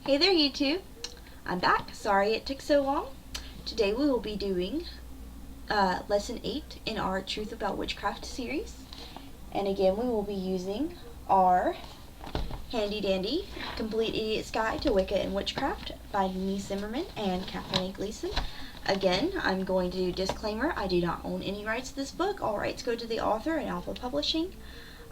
Hey there, YouTube. I'm back. Sorry it took so long. Today we will be doing Lesson 8 in our Truth About Witchcraft series. And again, we will be using our handy dandy Complete Idiot's Guide to Wicca and Witchcraft by Denise Zimmerman and Kathleen A. Gleason. Again, I'm going to do disclaimer. I do not own any rights to this book. All rights go to the author and Alpha Publishing.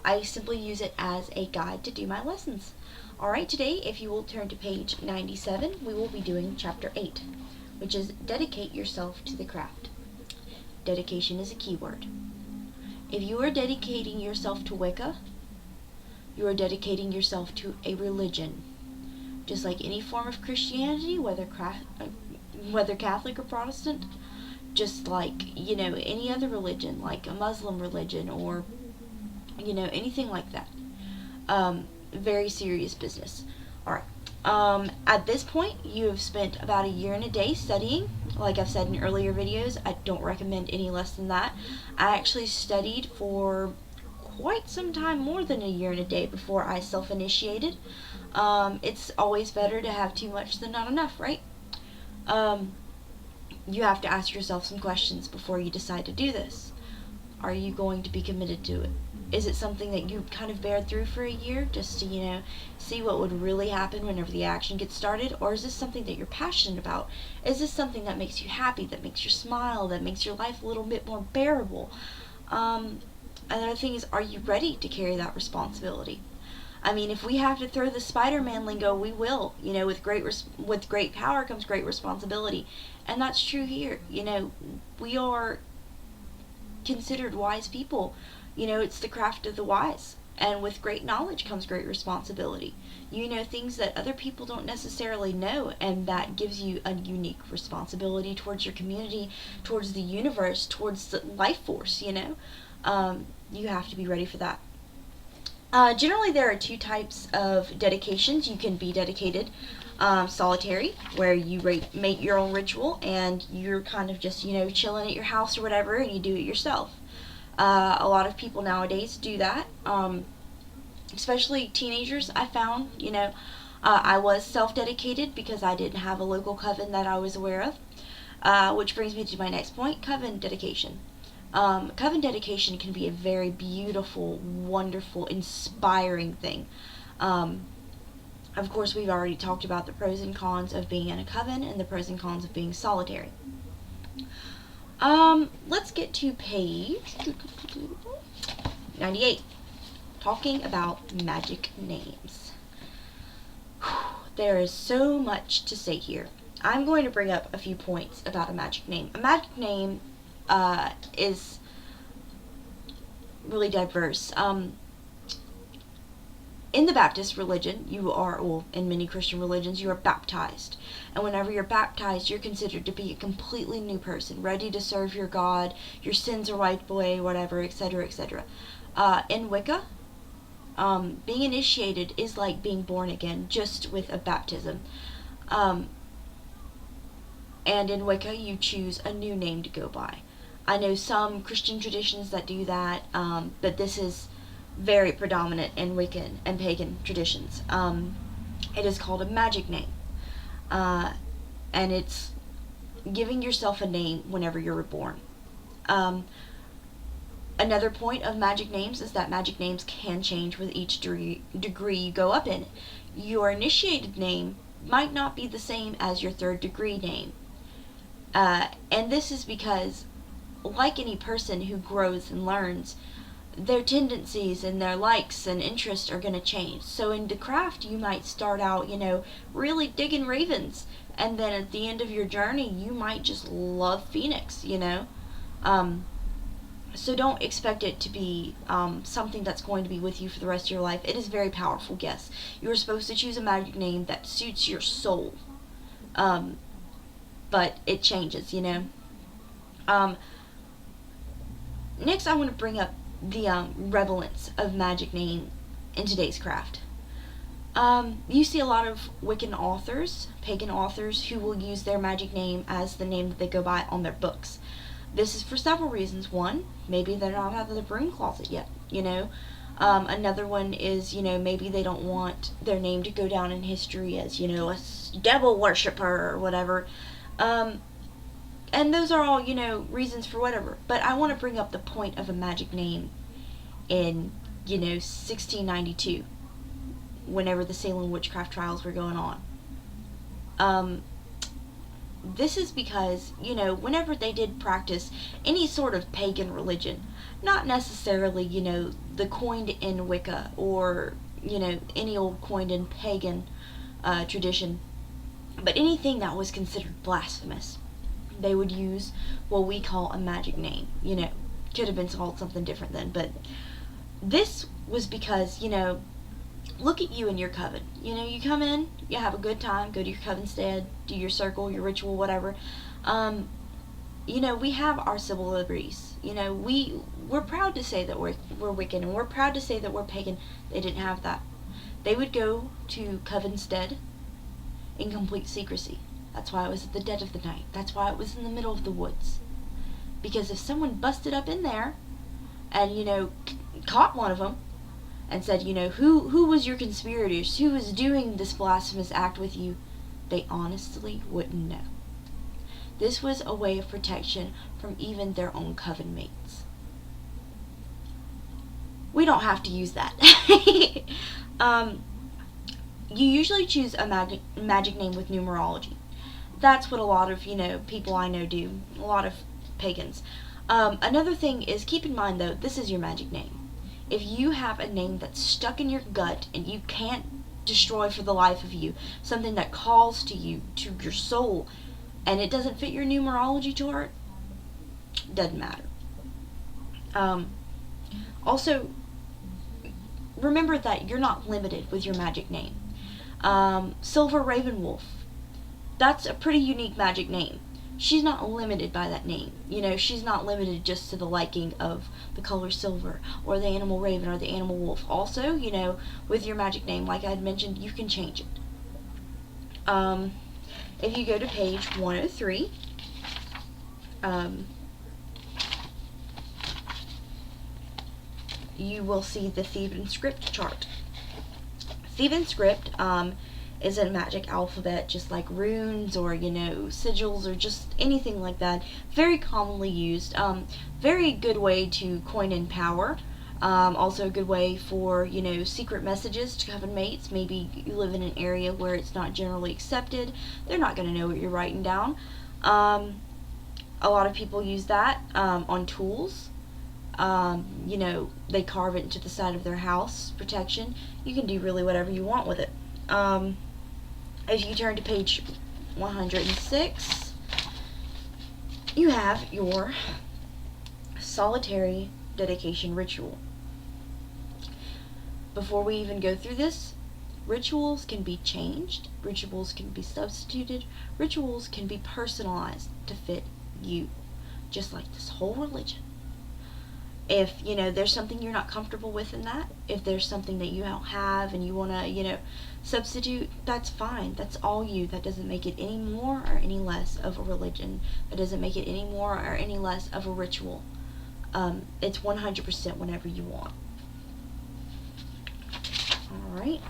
I simply use it as a guide to do my lessons. Alright, today, if you will turn to page 97, we will be doing chapter 8, which is Dedicate Yourself to the Craft. Dedication is a key word. If you are dedicating yourself to Wicca, you are dedicating yourself to a religion. Just like any form of Christianity, whether Catholic or Protestant, just like, any other religion, like a Muslim religion or, anything like that. Very serious business. Alright. At this point, you have spent about a year and a day studying. Like I've said in earlier videos, I don't recommend any less than that. I actually studied for quite some time, more than a year and a day, before I self-initiated. It's always better to have too much than not enough, right? You have to ask yourself some questions before you decide to do this. Are you going to be committed to it? Is it something that you kind of bear through for a year just to, see what would really happen whenever the action gets started? Or is this something that you're passionate about? Is this something that makes you happy, that makes you smile, that makes your life a little bit more bearable? Another thing is, are you ready to carry that responsibility? I mean, if we have to throw the Spider-Man lingo, we will. With great power comes great responsibility. And that's true here. We are considered wise people. It's the craft of the wise. And with great knowledge comes great responsibility. You know things that other people don't necessarily know, and that gives you a unique responsibility towards your community, towards the universe, towards the life force, You have to be ready for that. Generally, there are two types of dedications. You can be dedicated solitary, where you make your own ritual, and you're kind of just, chilling at your house or whatever, and you do it yourself. A lot of people nowadays do that, especially teenagers. I found, I was self-dedicated because I didn't have a local coven that I was aware of, which brings me to my next point, coven dedication. Coven dedication can be a very beautiful, wonderful, inspiring thing. Of course, we've already talked about the pros and cons of being in a coven and the pros and cons of being solitary. Let's get to page 98, talking about magic names. There is so much to say here. I'm going to bring up a few points about a magic name. A magic name is really diverse. In the Baptist religion, in many Christian religions, you are baptized. And whenever you're baptized, you're considered to be a completely new person, ready to serve your God, your sins are wiped away, whatever, etc., etc. In Wicca, being initiated is like being born again, just with a baptism. And in Wicca, you choose a new name to go by. I know some Christian traditions that do that, but this is very predominant in Wiccan and pagan traditions. It is called a magic name. And it's giving yourself a name whenever you're reborn. Another point of magic names is that magic names can change with each degree you go up in. Your initiated name might not be the same as your third degree name. And this is because, like any person who grows and learns, their tendencies and their likes and interests are going to change. So in the craft, you might start out, really digging ravens, and then at the end of your journey, you might just love phoenix, So don't expect it to be something that's going to be with you for the rest of your life. It is very powerful, yes. You are supposed to choose a magic name that suits your soul. But it changes, Next, I want to bring up the relevance of magic name in today's craft. You see a lot of Wiccan authors, pagan authors, who will use their magic name as the name that they go by on their books. This is for several reasons. One, maybe they're not out of the broom closet yet, Another one is, maybe they don't want their name to go down in history as, a devil worshiper or whatever. And those are all, reasons for whatever. But I want to bring up the point of a magic name in, 1692, whenever the Salem witchcraft trials were going on. This is because, whenever they did practice any sort of pagan religion, not necessarily, the coined in Wicca or, any old coined in pagan tradition, but anything that was considered blasphemous, they would use what we call a magic name. Could have been called something different then, but this was because, look at you and your coven. You come in, you have a good time, go to your coven stead, do your circle, your ritual, whatever. We have our civil liberties. We're proud to say that we're Wiccan, and we're proud to say that we're pagan. They didn't have that. They would go to coven stead in complete secrecy. That's why it was at the dead of the night. That's why it was in the middle of the woods. Because if someone busted up in there and, caught one of them and said, who was your conspirators? Who was doing this blasphemous act with you? They honestly wouldn't know. This was a way of protection from even their own coven mates. We don't have to use that. You usually choose a magic name with numerology. That's what a lot of, people I know do. A lot of pagans. Another thing is, keep in mind though, this is your magic name. If you have a name that's stuck in your gut and you can't destroy for the life of you, something that calls to you, to your soul, and it doesn't fit your numerology chart, doesn't matter. Also, remember that you're not limited with your magic name. Silver Ravenwolf, that's a pretty unique magic name. She's not limited by that name. She's not limited just to the liking of the color silver or the animal raven or the animal wolf. Also, with your magic name, like I had mentioned, you can change it. If you go to page 103, you will see the Theban Script chart. Theban Script is a magic alphabet, just like runes or, sigils or just anything like that. Very commonly used. Very good way to coin in power. Also a good way for, secret messages to coven mates. Maybe you live in an area where it's not generally accepted. They're not going to know what you're writing down. A lot of people use that on tools. They carve it into the side of their house, protection. You can do really whatever you want with it. If you turn to page 106, you have your solitary dedication ritual. Before we even go through this, rituals can be changed, rituals can be substituted, rituals can be personalized to fit you, just like this whole religion. If, there's something you're not comfortable with in that, if there's something that you don't have and you want to, substitute, that's fine. That's all you. That doesn't make it any more or any less of a religion. That doesn't make it any more or any less of a ritual. It's 100% whenever you want. Alright.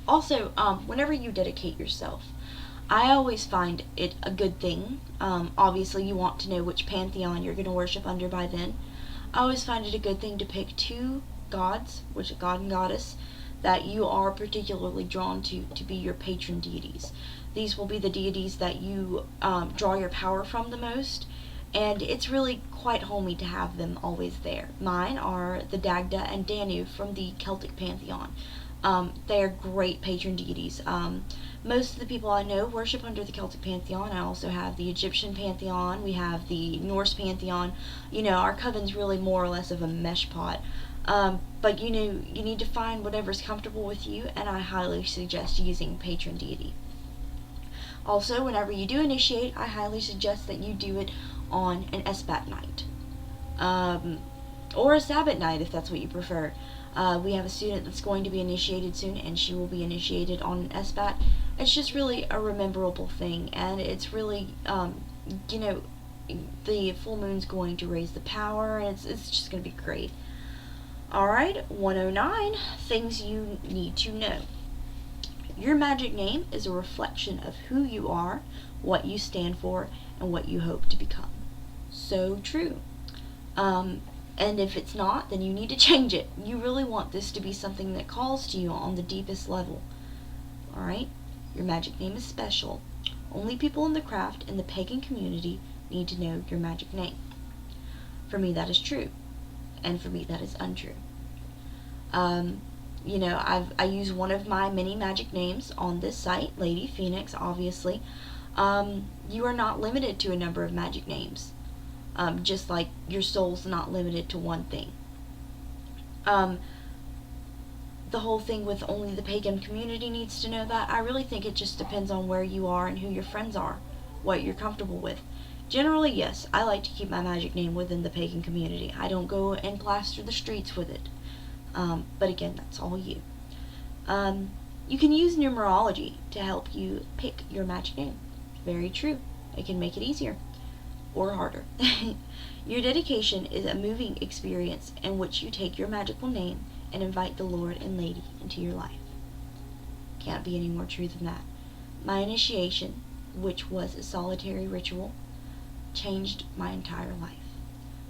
Also, whenever you dedicate yourself, I always find it a good thing. Obviously, you want to know which pantheon you're going to worship under by then. I always find it a good thing to pick two gods, which are God and Goddess, that you are particularly drawn to be your patron deities. These will be the deities that you draw your power from the most, and it's really quite homey to have them always there. Mine are the Dagda and Danu from the Celtic pantheon. They are great patron deities. Most of the people I know worship under the Celtic pantheon. I also have the Egyptian pantheon. We have the Norse pantheon. Our coven's really more or less of a mesh pot. But you need to find whatever's comfortable with you, and I highly suggest using patron deity. Also, whenever you do initiate, I highly suggest that you do it on an Esbat night. Or a Sabbath night if that's what you prefer. We have a student that's going to be initiated soon, and she will be initiated on an SBAT. It's just really a rememberable thing, and it's really, the full moon's going to raise the power, and it's just going to be great. Alright, 109, things you need to know. Your magic name is a reflection of who you are, what you stand for, and what you hope to become. So true. And if it's not, then you need to change it. You really want this to be something that calls to you on the deepest level. Alright? Your magic name is special. Only people in the craft and the pagan community need to know your magic name. For me, that is true. And for me, that is untrue. I use one of my many magic names on this site, Lady Phoenix, obviously. You are not limited to a number of magic names. Just like your soul's not limited to one thing. The whole thing with only the pagan community needs to know that, I really think it just depends on where you are and who your friends are, what you're comfortable with. Generally, yes, I like to keep my magic name within the pagan community. I don't go and plaster the streets with it. But again, that's all you. You can use numerology to help you pick your magic name. Very true. It can make it easier. Or harder. Your dedication is a moving experience in which you take your magical name and invite the Lord and Lady into your life. Can't be any more true than that. My initiation, which was a solitary ritual, changed my entire life.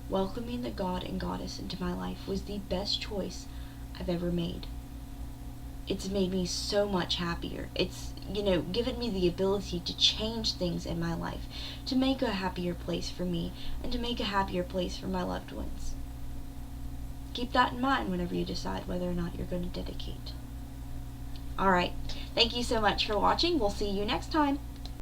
Welcoming the God and Goddess into my life was the best choice I've ever made. It's made me so much happier. It's, given me the ability to change things in my life, to make a happier place for me, and to make a happier place for my loved ones. Keep that in mind whenever you decide whether or not you're going to dedicate. Alright, thank you so much for watching. We'll see you next time.